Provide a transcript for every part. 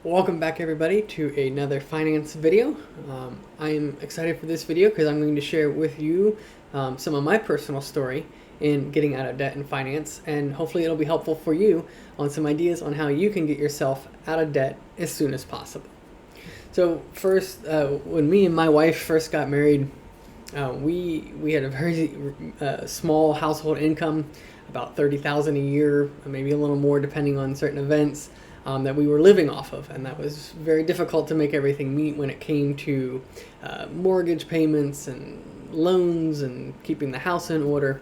Welcome back everybody to another finance video. I'm excited for this video because I'm going to share with you some of my personal story in getting out of debt and finance, and hopefully it'll be helpful for you on some ideas on how you can get yourself out of debt as soon as possible. So first, when me and my wife first got married, we had a very small household income, about $30,000 a year, maybe a little more depending on certain events. That we were living off of, and that was very difficult to make everything meet when it came to mortgage payments and loans and keeping the house in order,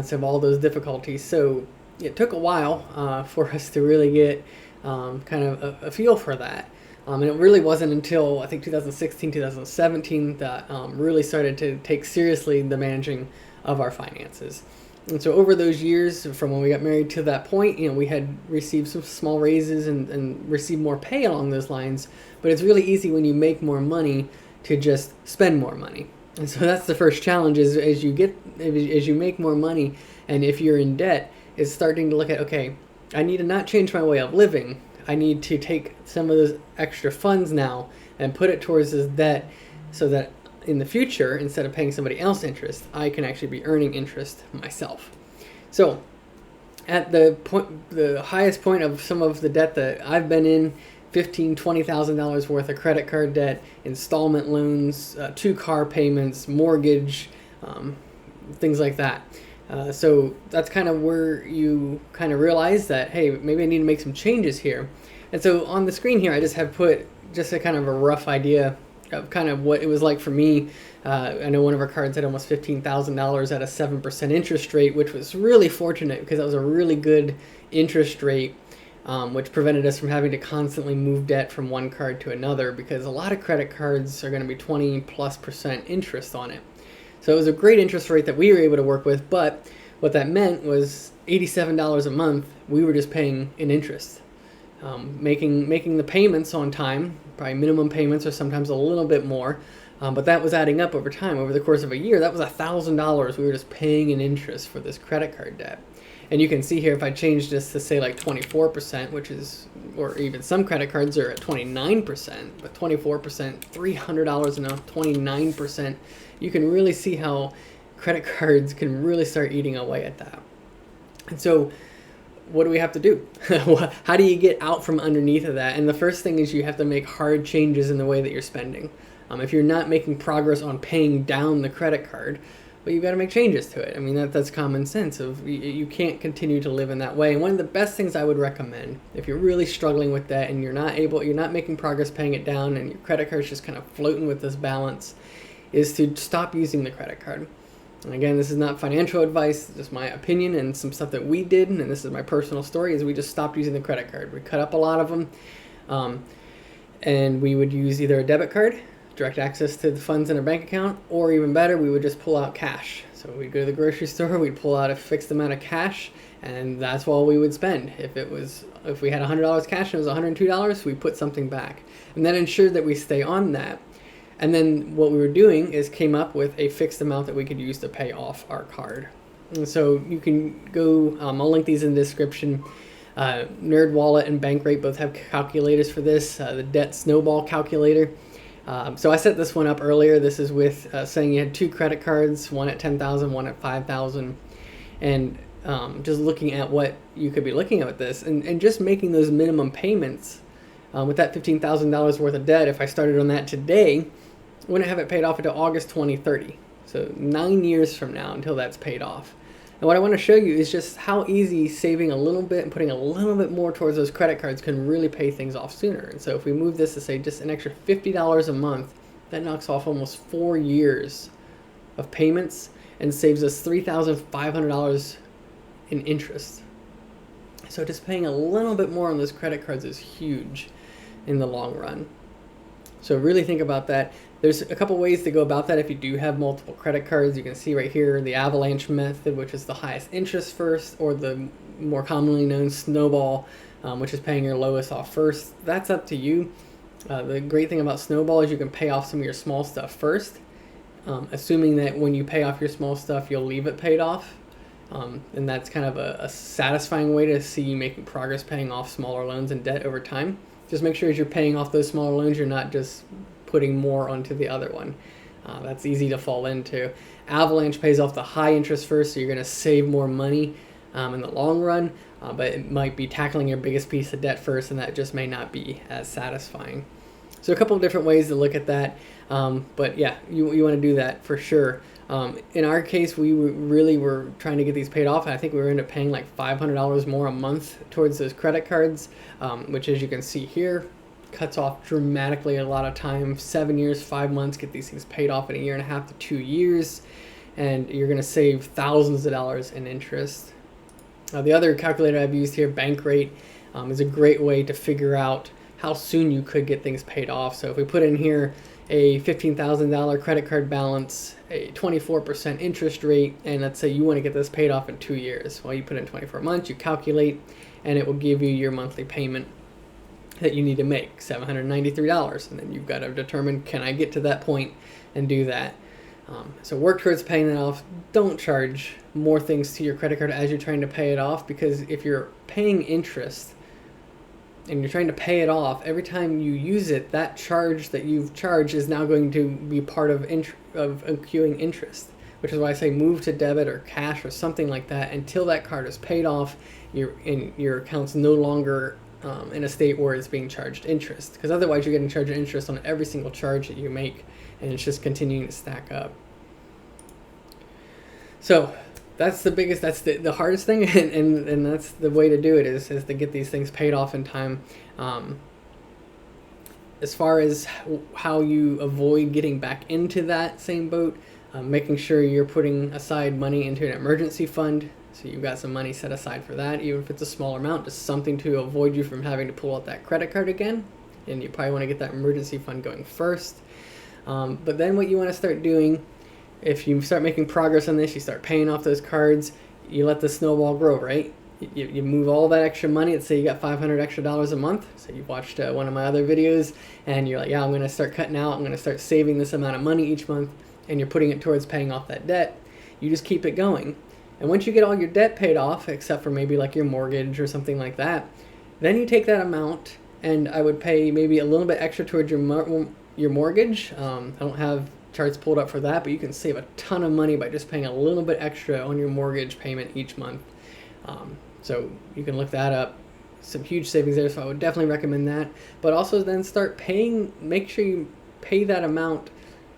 so all those difficulties. So it took a while for us to really get kind of a feel for that, and it really wasn't until I think 2016, 2017 that really started to take seriously the managing of our finances. And so over those years, from when we got married to that point, we had received some small raises and received more pay along those lines. But it's really easy when you make more money to just spend more money. And so that's the first challenge: is as you make more money, and if you're in debt, is starting to look at, okay, I need to not change my way of living. I need to take some of those extra funds now and put it towards this debt, so that in the future, instead of paying somebody else interest, I can actually be earning interest myself. So at the highest point of some of the debt that I've been in, $15,000-$20,000 worth of credit card debt, installment loans, 2 car payments, mortgage, things like that. So that's kind of where you kind of realize that, hey, maybe I need to make some changes here. And so on the screen here, I just have put just a kind of a rough idea of kind of what it was like for me. I know one of our cards had almost $15,000 at a 7% interest rate, which was really fortunate because that was a really good interest rate, which prevented us from having to constantly move debt from one card to another, because a lot of credit cards are going to be 20+% interest on it. So it was a great interest rate that we were able to work with, but what that meant was $87 a month we were just paying in interest. Making the payments on time, probably minimum payments or sometimes a little bit more, but that was adding up over time. Over the course of a year, that was $1,000 we were just paying in interest for this credit card debt. And you can see here, if I change this to say like 24%, which is, or even some credit cards are at 29%, but 24%, $300 and now 29%, you can really see how credit cards can really start eating away at that. And so what do we have to do? How do you get out from underneath of that? And the first thing is you have to make hard changes in the way that you're spending. If you're not making progress on paying down the credit card, well, you've got to make changes to it. I mean, that's common sense. You can't continue to live in that way. And one of the best things I would recommend, if you're really struggling with that and you're not making progress paying it down, and your credit card's just kind of floating with this balance, is to stop using the credit card. And again, this is not financial advice, it's just my opinion and some stuff that we did, and this is my personal story, is we just stopped using the credit card. We cut up a lot of them, and we would use either a debit card, direct access to the funds in a bank account, or even better, we would just pull out cash. So we'd go to the grocery store, we'd pull out a fixed amount of cash, and that's all we would spend. If we had $100 cash and it was $102, we put something back. And that ensured that we stay on that. And then what we were doing is came up with a fixed amount that we could use to pay off our card. And so you can go, I'll link these in the description. NerdWallet and Bankrate both have calculators for this, the debt snowball calculator. So I set this one up earlier. This is with saying you had 2 credit cards, one at $10,000, one at $5,000. And just looking at what you could be looking at with this, and just making those minimum payments with that $15,000 worth of debt. If I started on that today, I wouldn't have it paid off until August 2030. So 9 years from now until that's paid off. And what I want to show you is just how easy saving a little bit and putting a little bit more towards those credit cards can really pay things off sooner. And so if we move this to say just an extra $50 a month, that knocks off almost 4 years of payments and saves us $3,500 in interest. So just paying a little bit more on those credit cards is huge in the long run. So really think about that. There's a couple ways to go about that if you do have multiple credit cards. You can see right here the avalanche method, which is the highest interest first, or the more commonly known snowball, which is paying your lowest off first. That's up to you. The great thing about snowball is you can pay off some of your small stuff first, assuming that when you pay off your small stuff, you'll leave it paid off. And that's kind of a satisfying way to see you making progress paying off smaller loans and debt over time. just make sure as you're paying off those smaller loans, you're not just putting more onto the other one. That's easy to fall into. Avalanche pays off the high interest first, so you're going to save more money in the long run, but it might be tackling your biggest piece of debt first, and that just may not be as satisfying. So a couple of different ways to look at that, but yeah, you want to do that for sure. In our case, we really were trying to get these paid off, and I think we were ended up paying like $500 more a month towards those credit cards, which, as you can see here, cuts off dramatically a lot of time. 7 years, 5 months, get these things paid off in 1.5 to 2 years, and you're going to save thousands of dollars in interest. The other calculator I've used here, bank rate, is a great way to figure out how soon you could get things paid off. So if we put in here a $15,000 credit card balance, a 24% interest rate, and let's say you want to get this paid off in 2 years. Well, you put in 24 months, you calculate, and it will give you your monthly payment that you need to make, $793. And then you've got to determine, can I get to that point and do that? So work towards paying that off. Don't charge more things to your credit card as you're trying to pay it off, because if you're paying interest and you're trying to pay it off, every time you use it, that charge that you've charged is now going to be part of accruing interest, which is why I say move to debit or cash or something like that until that card is paid off. Your account's no longer in a state where it's being charged interest, because otherwise you're getting charged interest on every single charge that you make, and it's just continuing to stack up. So that's the hardest thing, and that's the way to do it, is to get these things paid off in time. As far as how you avoid getting back into that same boat, making sure you're putting aside money into an emergency fund, so you've got some money set aside for that, even if it's a small amount, just something to avoid you from having to pull out that credit card again. And you probably want to get that emergency fund going first. But then what you want to start doing, if you start making progress on this, you start paying off those cards, you let the snowball grow, right? You move all that extra money. Let's say you got $500 extra a month. So you've watched one of my other videos, and you're like, yeah, I'm going to start cutting out. I'm going to start saving this amount of money each month, and you're putting it towards paying off that debt. You just keep it going. And once you get all your debt paid off, except for maybe like your mortgage or something like that, then you take that amount, and I would pay maybe a little bit extra towards your mortgage. I don't have charts pulled up for that, but you can save a ton of money by just paying a little bit extra on your mortgage payment each month. So you can look that up. Some huge savings there, so I would definitely recommend that. But also then start paying, make sure you pay that amount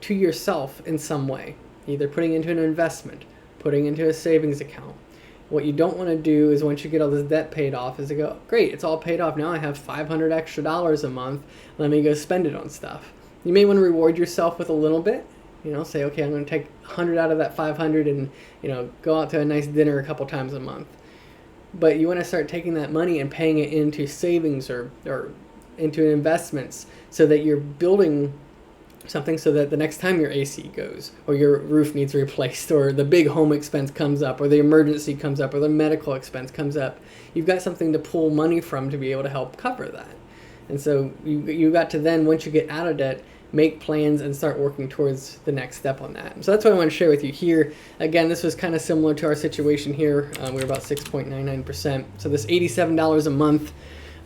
to yourself in some way, either putting into an investment, putting into a savings account. What you don't want to do is, once you get all this debt paid off, is to go, great, it's all paid off. Now I have $500 extra a month. Let me go spend it on stuff. You may want to reward yourself with a little bit. Say, okay, I'm going to take 100 out of that 500 and, go out to a nice dinner a couple times a month. But you want to start taking that money and paying it into savings or into investments, so that you're building something, so that the next time your AC goes, or your roof needs replaced, or the big home expense comes up, or the emergency comes up, or the medical expense comes up, you've got something to pull money from to be able to help cover that. And so you got to then, once you get out of debt, make plans and start working towards the next step on that. So that's what I want to share with you here. Again, this was kind of similar to our situation here. We were about 6.99%. So this $87 a month,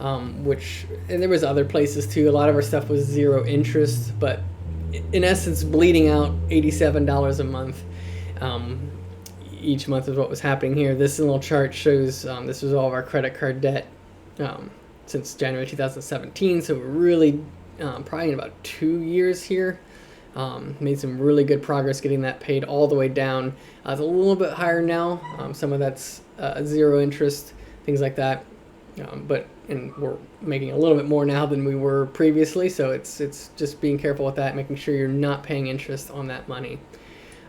and there was other places too. A lot of our stuff was zero interest, but in essence, bleeding out $87 a month each month is what was happening here. This little chart shows this was all of our credit card debt since January 2017. So we're really probably in about 2 years here. Made some really good progress getting that paid all the way down. It's a little bit higher now. Some of that's zero interest, things like that. And we're making a little bit more now than we were previously. So it's just being careful with that, making sure you're not paying interest on that money.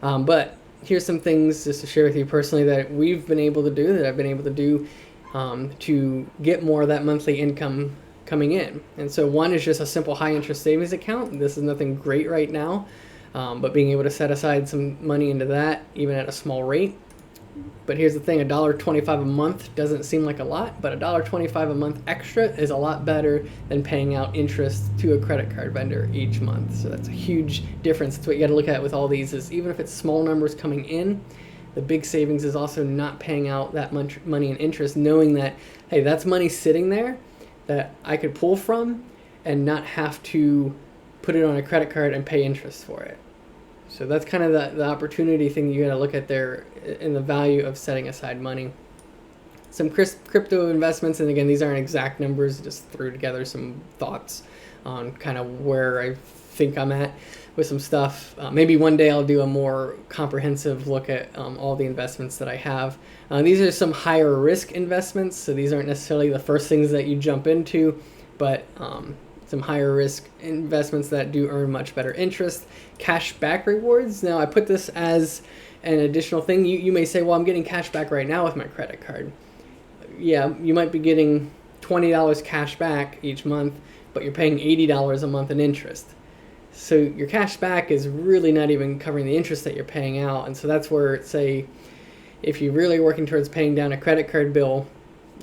But here's some things just to share with you personally that we've been able to do, that I've been able to do to get more of that monthly income coming in. And so one is just a simple high interest savings account. This is nothing great right now, but being able to set aside some money into that, even at a small rate. But here's the thing, $1.25 a month doesn't seem like a lot, but $1.25 a month extra is a lot better than paying out interest to a credit card vendor each month. So that's a huge difference. That's what you got to look at with all these, is even if it's small numbers coming in, the big savings is also not paying out that much money in interest, knowing that, hey, that's money sitting there that I could pull from and not have to put it on a credit card and pay interest for it. So that's kind of the opportunity thing you got to look at there in the value of setting aside money. Some crypto investments, and again, these aren't exact numbers, just threw together some thoughts on kind of where I think I'm at with some stuff. Maybe one day I'll do a more comprehensive look at all the investments that I have. These are some higher risk investments, so these aren't necessarily the first things that you jump into, but some higher risk investments that do earn much better interest. Cash back rewards. Now I put this as an additional thing. You may say, well, I'm getting cash back right now with my credit card. Yeah, you might be getting $20 cash back each month, but you're paying $80 a month in interest. So your cash back is really not even covering the interest that you're paying out. And so that's where, say, if you're really working towards paying down a credit card bill,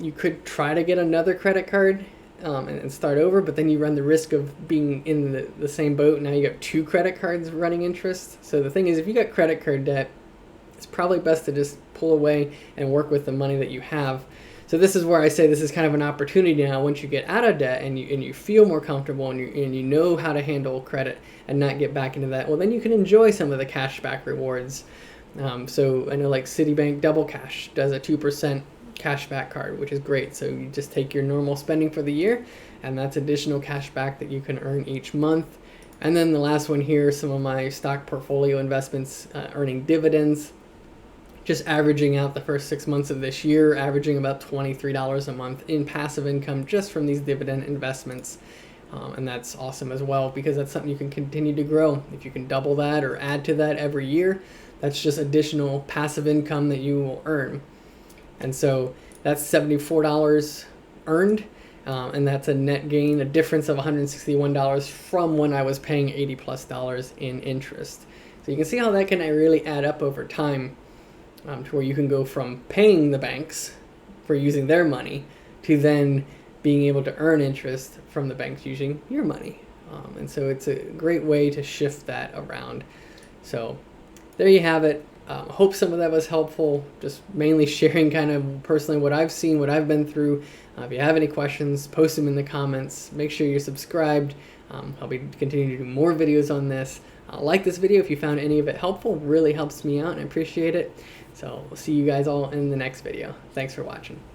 you could try to get another credit card and start over, but then you run the risk of being in the same boat. Now you got 2 credit cards running interest. So the thing is, if you got credit card debt, it's probably best to just pull away and work with the money that you have. So this is where I say this is kind of an opportunity now. Once you get out of debt and you feel more comfortable and you know how to handle credit and not get back into that, well, then you can enjoy some of the cash back rewards. So I know like Citibank Double Cash does a 2% cash back card, which is great. So you just take your normal spending for the year, and that's additional cash back that you can earn each month. And then the last one here, some of my stock portfolio investments earning dividends. Just averaging out the first 6 months of this year, averaging about $23 a month in passive income just from these dividend investments. And that's awesome as well, because that's something you can continue to grow. If you can double that or add to that every year, that's just additional passive income that you will earn. And so that's $74 earned, and that's a net gain, a difference of $161 from when I was paying $80+ in interest. So you can see how that can really add up over time. To where you can go from paying the banks for using their money to then being able to earn interest from the banks using your money. And so it's a great way to shift that around. So there you have it. Hope some of that was helpful, just mainly sharing kind of personally what I've seen, what I've been through. If you have any questions, post them in the comments. Make sure you're subscribed. I'll be continuing to do more videos on this. Like this video if you found any of it helpful. Really helps me out and I appreciate it. So we'll see you guys all in the next video. Thanks for watching.